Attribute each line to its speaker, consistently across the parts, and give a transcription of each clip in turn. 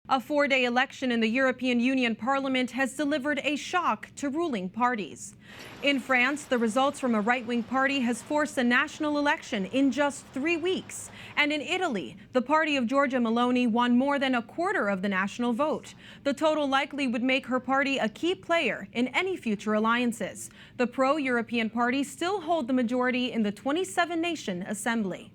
Speaker 1: A four-day election in the European Union Parliament has delivered a shock to ruling parties. In France, the results from a right-wing party has forced a national election in just 3 weeks. And in Italy, the party of Giorgia Meloni won more than a quarter of the national vote. The total likely would make her party a key player in any future alliances. The pro-European parties still hold the majority in the 27-nation assembly.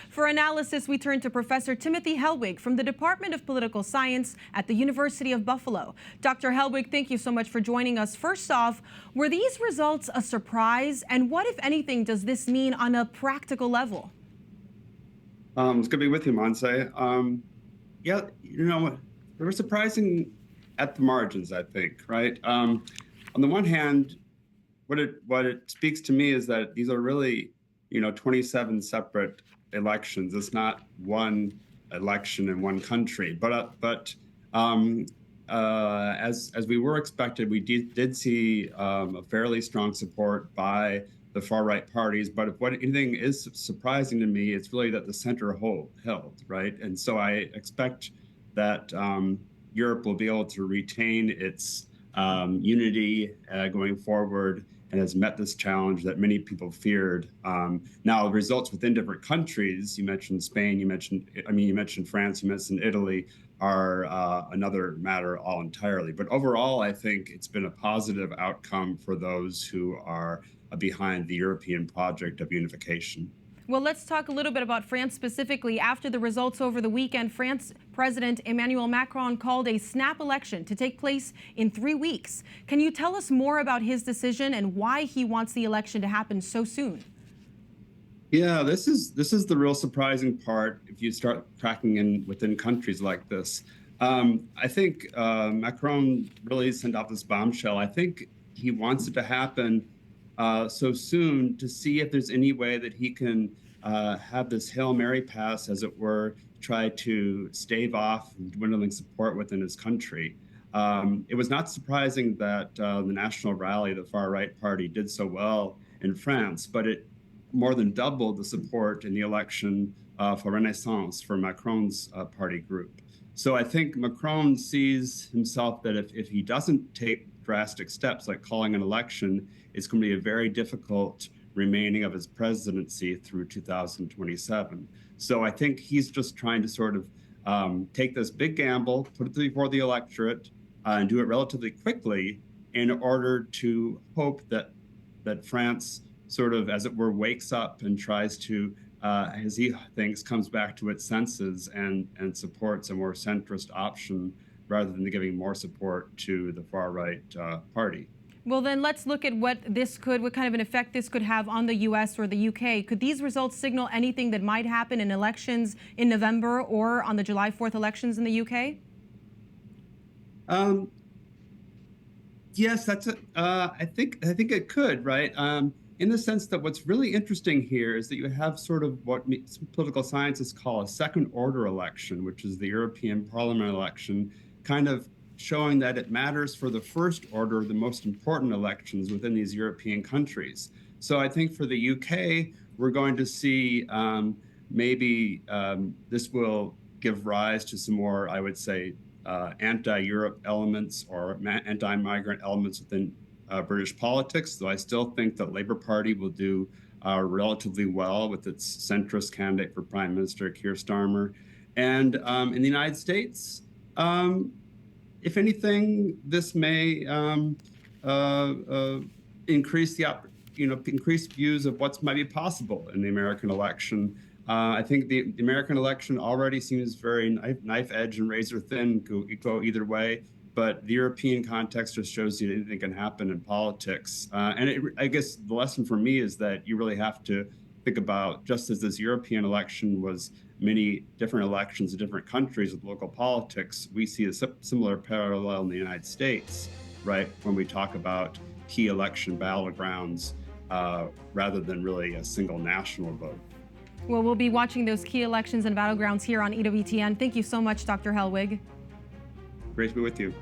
Speaker 1: For analysis, we turn to Professor Timothy Hellwig from the Department of Political Science at the University of Buffalo. Dr. Hellwig, thank you so much for joining us. First off, were these results a surprise? And what, if anything, does this mean on a practical level?
Speaker 2: It's good to be with you, Monse. Yeah, they were surprising at the margins, I think, right? On the one hand, what it speaks to me is that these are really, 27 separate elections. It's not one election in one country, but as we were expected, we did see a fairly strong support by the far right parties. But if anything is surprising to me, it's really that the center held, right? And so I expect that Europe will be able to retain its unity going forward, and has met this challenge that many people feared. Now, the results within different countries, you mentioned Spain, you mentioned France, you mentioned Italy, are another matter all entirely. But overall, I think it's been a positive outcome for those who are behind the European project of unification.
Speaker 1: Well, let's talk a little bit about France specifically. After the results over the weekend, France President Emmanuel Macron called a snap election to take place in 3 weeks. Can you tell us more about his decision and why he wants the election to happen so soon?
Speaker 2: Yeah, this is the real surprising part if you start tracking in within countries like this. I think Macron really sent out this bombshell. I think he wants it to happen so soon to see if there's any way that he can have this Hail Mary pass, as it were, try to stave off dwindling support within his country. It was not surprising that the National Rally, the far-right party, did so well in France, but it more than doubled the support in the election for Renaissance, for Macron's party group. So I think Macron sees himself that if he doesn't take drastic steps like calling an election, it's going to be a very difficult remaining of his presidency through 2027. So I think he's just trying to sort of take this big gamble, put it before the electorate, and do it relatively quickly in order to hope that France sort of, as it were, wakes up and tries to, as he thinks, comes back to its senses and supports a more centrist option rather than giving more support to the far-right party.
Speaker 1: Well, then let's look at what kind of an effect this could have on the U.S. or the U.K. Could these results signal anything that might happen in elections in November or on the July 4th elections in the U.K.?
Speaker 2: Yes, I think it could, right? In the sense that what's really interesting here is that you have sort of what political scientists call a second-order election, which is the European Parliament election, kind of showing that it matters for the first order, the most important elections within these European countries. So I think for the UK, we're going to see maybe this will give rise to some more, I would say, anti-Europe elements or anti-migrant elements within British politics, though I still think that Labour Party will do relatively well with its centrist candidate for Prime Minister Keir Starmer. And in the United States, if anything, this may increase increase views of what might be possible in the American election. I think the American election already seems very knife edge and razor thin, go either way. But the European context just shows you that anything can happen in politics. I guess the lesson for me is that you really have to think about, just as this European election was many different elections in different countries with local politics, we see a similar parallel in the United States, right, when we talk about key election battlegrounds rather than really a single national vote.
Speaker 1: Well, we'll be watching those key elections and battlegrounds here on EWTN. Thank you so much, Dr. Hellwig.
Speaker 2: Great to be with you.